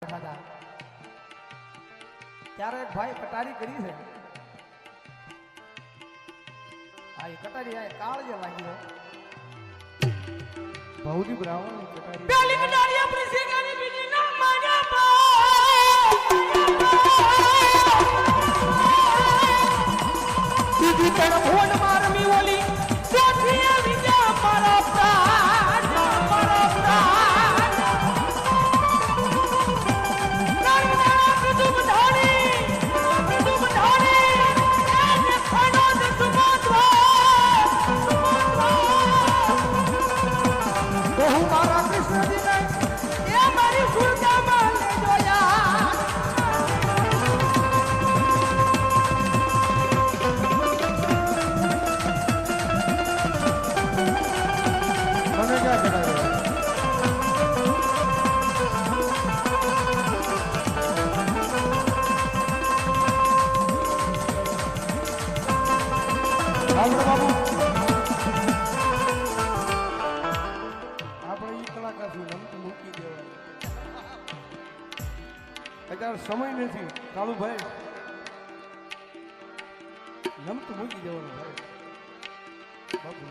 ખાધા ત્યારે એક ભાઈ કટારી કરી છે આ કટારી આ કાળ જે લાગી ભૌજી બ્રાહ્મણ કટારી પેલી કટારી આપણી શેગાની બીજી ના માન્યા બીજી તણ ભોન મારમી ઓલી ચોથી વિદ્યા મારા પ્રાણ મારા પ્રાણ નારણા કુતુબ ધારી એ ખાનો દે સુમાત્રા મારા કૃષ્ણજી ને એ મારી સુરતામાં લે જોયા મને ક્યાં કરાવે બાબુ મૂકી દેવાય અત્યારે સમય નથી કાળુભાઈ નમતું મૂકી દેવાનું ભાઈ બાપુ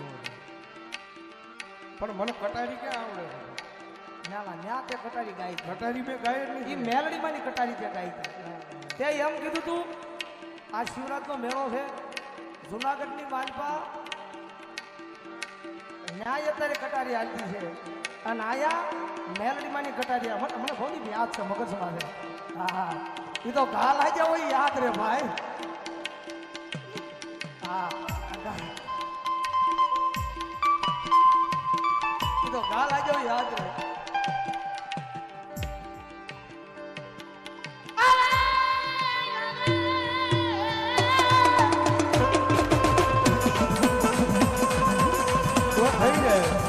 પણ મને કટારી ક્યાં આવડે ના ના ન્યા તે કટારી ગાઈ કટારી મેં ગાય જ એ નથી મેલડીમાંની કટારી તે ગાઈ તે એમ કીધું તું આ શિવરાત્રનો મેળો છે જુનાગઢની માલપા ન્યાય અત્યારે કટારી હાલતી છે અને આયા મેલડીમાંની કટારી મને ઘણી યાદ છે મગજમાં છે હા હા એ તો ઘા લાગ્યા હોય યાદ રે ભાઈ હા એ તો ઘા લાગ્યા હોય યાદ રે થઈ જાય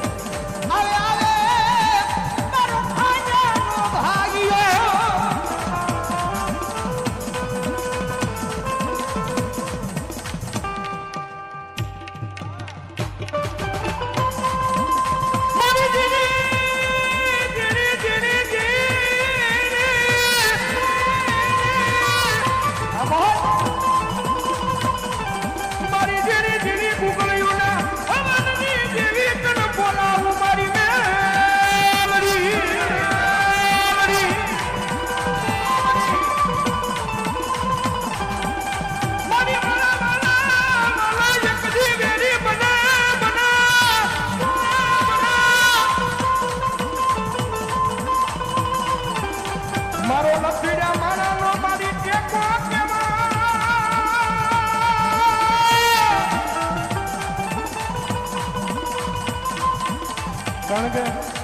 મારો લખીડા મારાનો મારી ટેકો કારણ કે